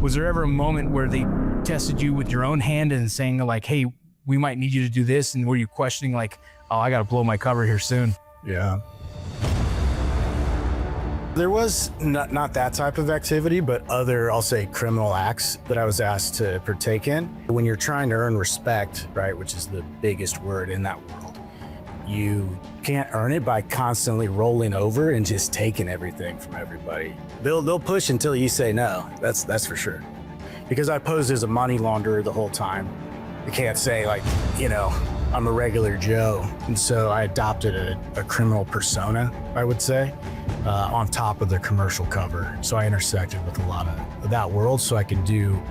Was there ever a moment where they tested you with your own hand and saying like, hey, we might need you to do this? And were you questioning like, oh, I got to blow my cover here soon? Yeah. There was not that type of activity, but other, I'll say, criminal acts that I was asked to partake in. When you're trying to earn respect, right, which is the biggest word in that world, you can't earn it by constantly rolling over and just taking everything from everybody. They'll push until you say no. That's for sure. Because I posed as a money launderer the whole time. You can't say like, you know, I'm a regular Joe. And so I adopted a criminal persona, I would say, on top of the commercial cover. So I intersected with a lot of that world so I could do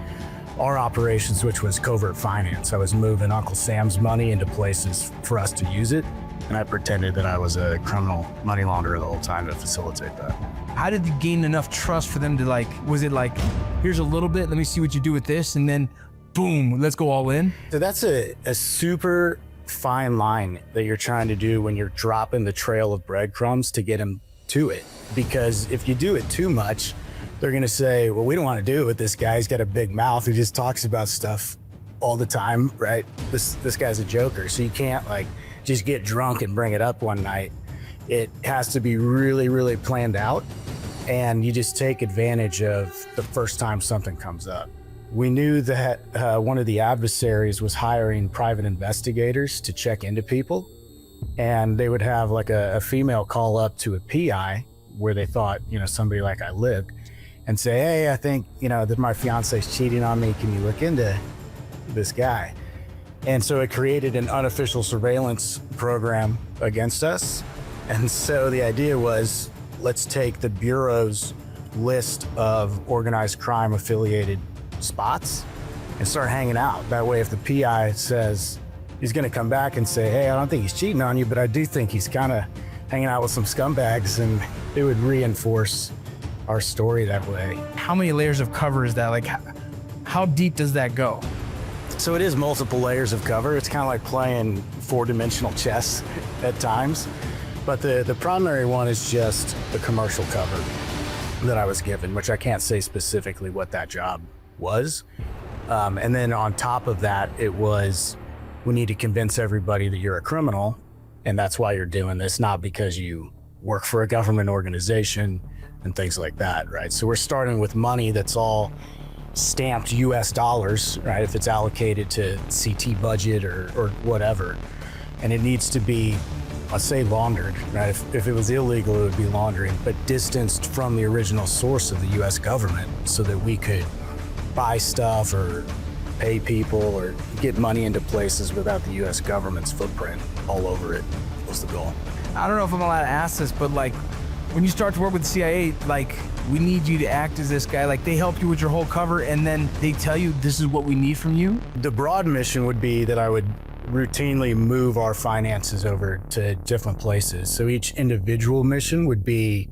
our operations, which was covert finance. I was moving Uncle Sam's money into places for us to use it. And I pretended that I was a criminal money launderer the whole time to facilitate that. How did you gain enough trust for them to like, was it like, here's a little bit, let me see what you do with this, and then boom, let's go all in? So that's a super fine line that you're trying to do when you're dropping the trail of breadcrumbs to get them to it. Because if you do it too much, they're gonna say, well, we don't wanna do it with this guy. He's got a big mouth who just talks about stuff all the time, right? This guy's a joker. So you can't like just get drunk and bring it up one night. It has to be really, really planned out. And you just take advantage of the first time something comes up. We knew that one of the adversaries was hiring private investigators to check into people. And they would have like a female call up to a PI where they thought, you know, somebody like I lived and say, hey, I think, you know, that my fiance's cheating on me. Can you look into this guy? And so it created an unofficial surveillance program against us. And so the idea was, let's take the Bureau's list of organized crime affiliated spots and start hanging out. That way, if the PI says he's gonna come back and say, hey, I don't think he's cheating on you, but I do think he's kind of hanging out with some scumbags, and it would reinforce our story that way. How many layers of cover is that? Like, how deep does that go? So it is multiple layers of cover. It's kind of like playing four-dimensional chess at times. But the primary one is just the commercial cover that I was given, which I can't say specifically what that job was. And then on top of that, it was, we need to convince everybody that you're a criminal, and that's why you're doing this, not because you work for a government organization and things like that, right? So we're starting with money that's all stamped US dollars, right? If it's allocated to CT budget or whatever. And it needs to be, let's say, laundered, right? If it was illegal, it would be laundering, but distanced from the original source of the US government so that we could buy stuff or pay people or get money into places without the US government's footprint all over it was the goal. I don't know if I'm allowed to ask this, but like, when you start to work with the CIA, like, we need you to act as this guy, like they help you with your whole cover and then they tell you this is what we need from you? The broad mission would be that I would routinely move our finances over to different places. So each individual mission would be,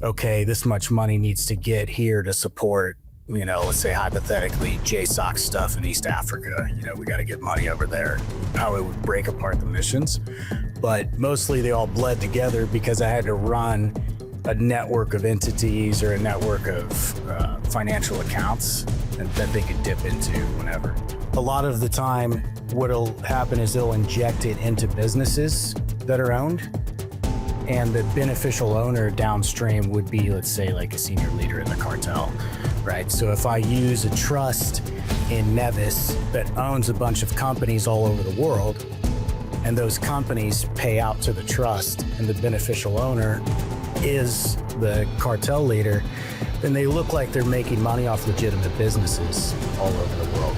okay, this much money needs to get here to support, you know, let's say hypothetically, JSOC stuff in East Africa. You know, we got to get money over there. How it would break apart the missions. But mostly they all bled together because I had to run a network of entities or a network of financial accounts that they could dip into whenever. A lot of the time, what'll happen is they'll inject it into businesses that are owned, and the beneficial owner downstream would be, let's say, like a senior leader in the cartel, right? So if I use a trust in Nevis that owns a bunch of companies all over the world, and those companies pay out to the trust, and the beneficial owner is the cartel leader, then they look like they're making money off legitimate businesses all over the world.